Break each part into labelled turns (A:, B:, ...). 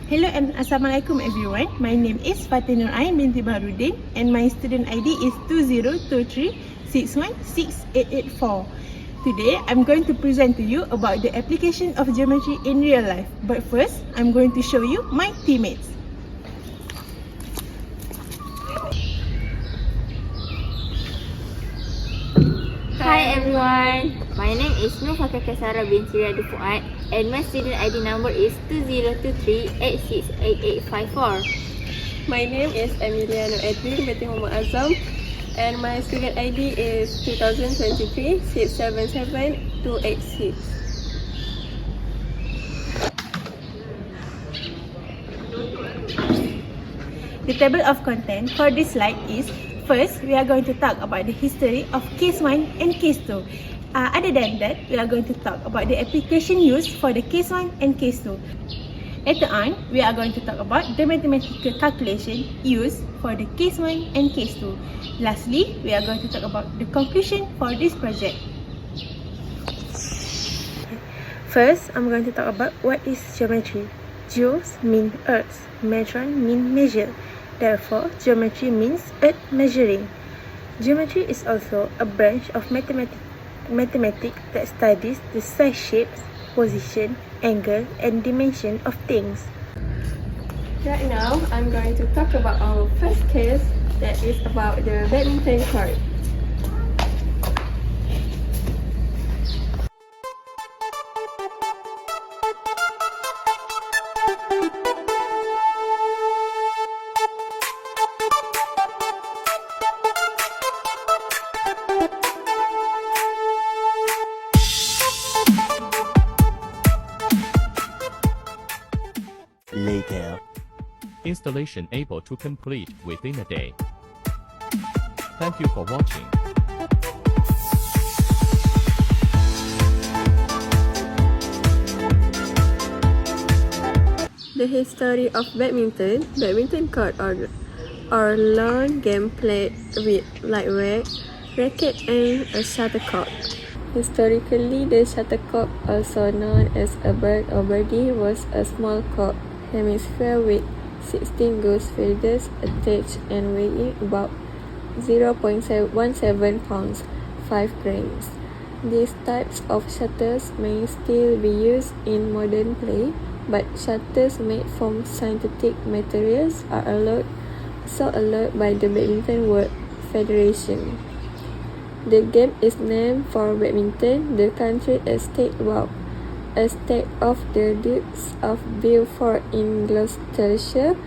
A: Hello and Assalamualaikum everyone. My name is Fatin Nur Ain binti Baharudin and my student ID is 2023616884. Today, I'm going to present to you about the application of geometry in real life. But first, I'm going to show you my teammates.
B: Hi everyone, my name is Nufaka Kasara binti Radu Fuad and my student ID number is 2023868854.
C: My name is Emiliano Edwin binti Muhammad Azam and my student ID is 2023-677-286.
A: The table of content for this slide is: first, we are going to talk about the history of case 1 and case 2. Other than that, we are going to talk about the application used for the case 1 and case 2. Later on, we are going to talk about the mathematical calculation used for the case 1 and case 2. Lastly, we are going to talk about the conclusion for this project. First, I'm going to talk about what is geometry. Geos mean earth, metron mean measure. Therefore, geometry means earth measuring. Geometry is also a branch of mathematics that studies the size, shapes, position, angle, and dimension of things.
C: Right now, I'm going to talk about our first case that is about the badminton court.
D: Later.
E: Installation able to complete within a day. Thank you for watching.
C: The history of badminton. Badminton court or lawn game played with lightweight racket and a shuttlecock. Historically, the shuttlecock, also known as a bird or birdie, was a small court hemisphere with 16 goose feathers attached and weighing about 0.17 pounds, 5 grams. These types of shuttles may still be used in modern play, but shuttles made from synthetic materials are allowed by the Badminton World Federation. The game is named for Badminton, the country estate of the Dukes of Beaufort in Gloucestershire,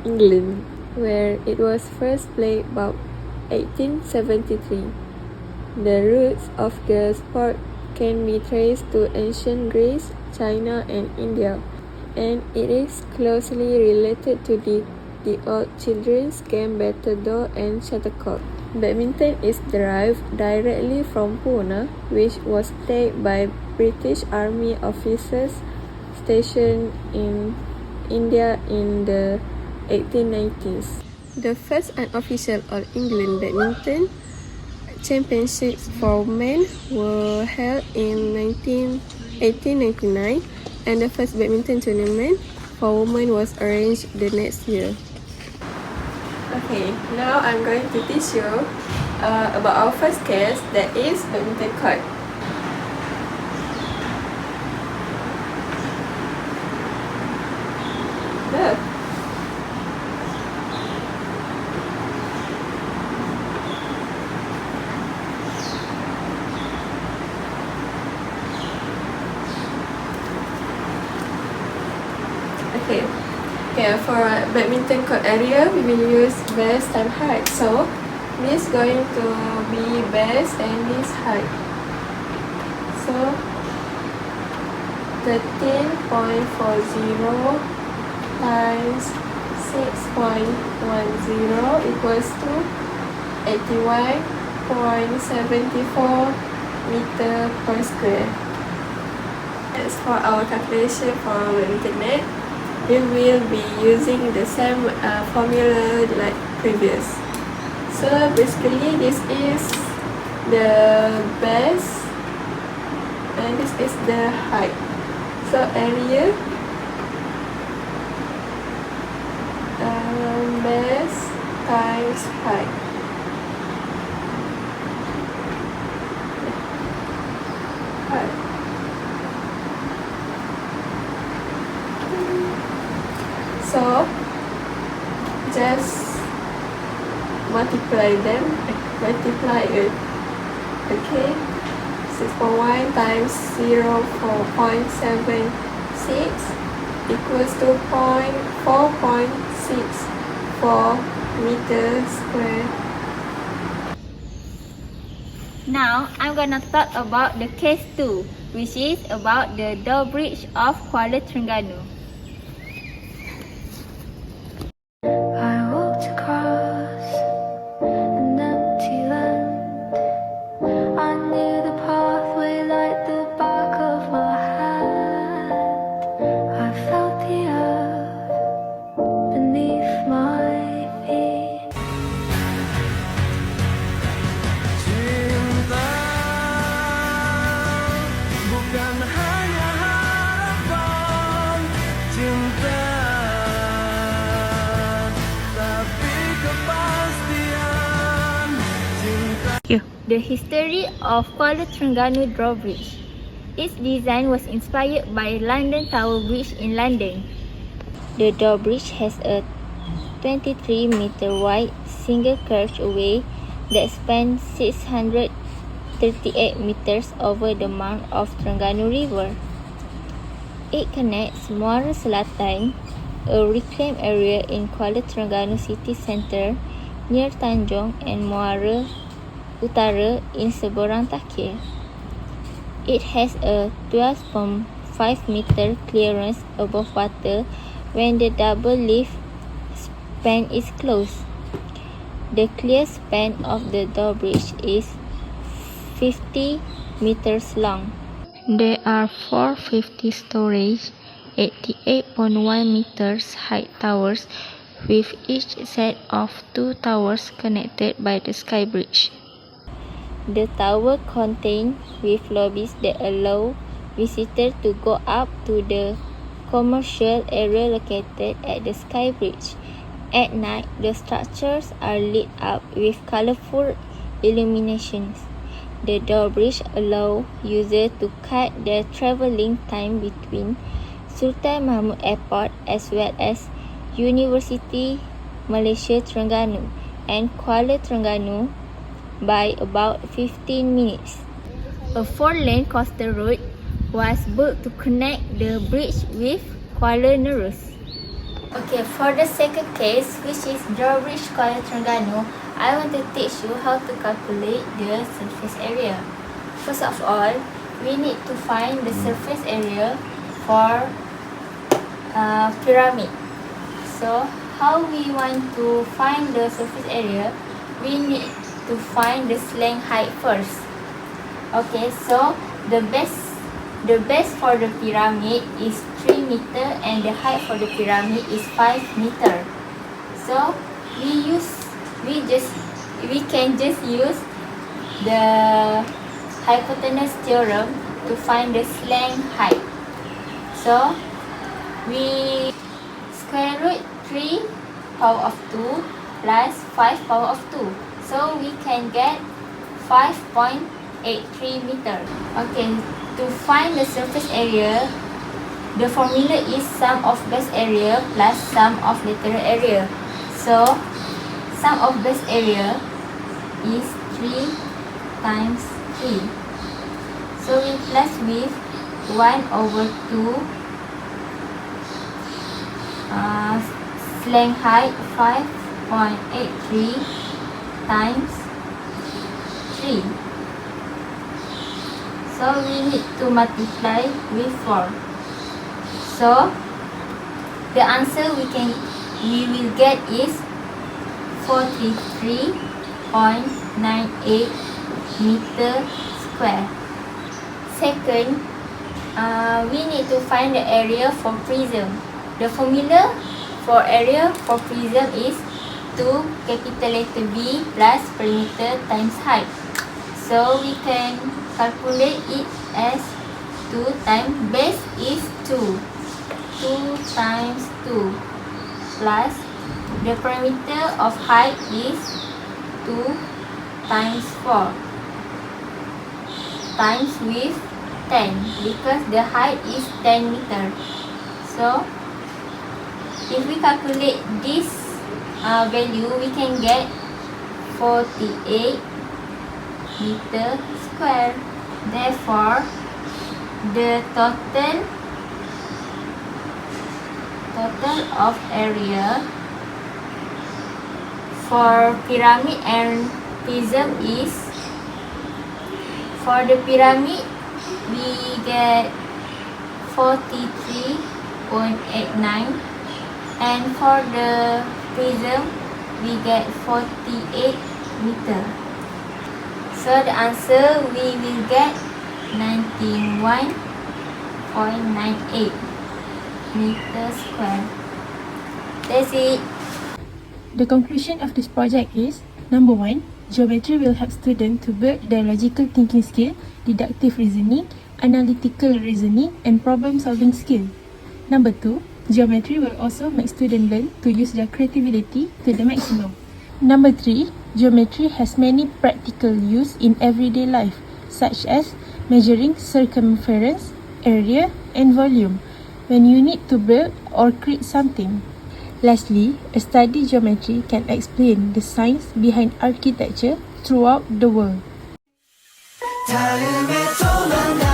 C: England, where it was first played about 1873. The roots of the sport can be traced to ancient Greece, China, and India, and it is closely related to the old children's game battledore and shuttlecock. Badminton is derived directly from Puna, which was played by British Army officers stationed in India in the 1890s. The first unofficial All England Badminton Championships for men were held in 1899, and the first badminton tournament for women was arranged the next year. Okay, now I'm going to teach you about our first case, that is badminton court. Look. Okay, for badminton court area, we will use base time height. So, this is going to be base and this height. So, 13.40 times 6.10 equals to 81.74 meter per square. As for our calculation for badminton net, we will be using the same formula like previous. So basically, this is the base and this is the height. So area base times height. So just multiply them, multiply it. Okay, 6.1 times 0.4.76 equals to 4.64 meters square.
B: Now, I'm gonna talk about the case 2, which is about the drawbridge of Kuala Terengganu.
D: I walked across an empty land. I knew the pathway like the back of my hand. I felt the earth beneath my feet.
F: Cinta bukan hanya harapan, cinta tapi kepastian, cinta.
B: The history of Kuala Terengganu Drawbridge. Its design was inspired by London Tower Bridge in London. The drawbridge has a 23-meter wide single carriageway that spans 638 meters over the mouth of Terengganu River. It connects Muara Selatan, a reclaimed area in Kuala Terengganu city centre near Tanjung, and Muara Utara in Seberang Takir. It has a 12.5 meter clearance above water when the double lift span is closed. The clear span of the drawbridge is 50 meters long. There are 450 storage, 88.1 meters height towers, with each set of 2 towers connected by the sky bridge. The tower contains with lobbies that allow visitors to go up to the commercial area located at the sky bridge. At night, the structures are lit up with colorful illuminations. The drawbridge allows users to cut their travelling time between Sultan Mahmud Airport as well as University Malaysia Terengganu and Kuala Terengganu by about 15 minutes. A 4-lane coastal road was built to connect the bridge with Kuala Nerus. Okay, for the second case, which is drawbridge Kuala Terengganu, I want to teach you how to calculate the surface area. First of all, we need to find the surface area for pyramid. So, how we want to find the surface area? We need to find the slang height first. Okay, so the base for the pyramid is 3 meter and the height for the pyramid is 5 meter. So we can just use the hypotenuse theorem to find the slang height. So we square root 3 power of 2 plus 5 power of 2. So we can get 5.83 meter. Okay, to find the surface area, the formula is sum of base area plus sum of lateral area. So sum of base area is 3 times 3. So we plus with 1 over 2 slang height 5.83 times 3. So we need to multiply with 4. So the answer we will get is 43.98 meter square. Second, we need to find the area for prism. The formula for area for prism is 2 capital letter B plus perimeter times height. So we can calculate it as 2 times base is 2. 2 times 2 plus The perimeter of height is 2 times 4 times width 10 because the height is 10 meter. So if we calculate this value, we can get 48 meter square. Therefore, the total of area for pyramid and prism is, for the pyramid we get 43.89 and for the prism we get 48 meter. So the answer we will get 91.98 meter square. That's it.
A: The conclusion of this project is, number 1, geometry will help students to build their logical thinking skill, deductive reasoning, analytical reasoning, and problem-solving skill. Number 2, geometry will also make students learn to use their creativity to the maximum. Number 3, geometry has many practical use in everyday life, such as measuring circumference, area, and volume when you need to build or create something. Lastly, a study geometry can explain the science behind architecture throughout the world.
F: 닿음에 도망가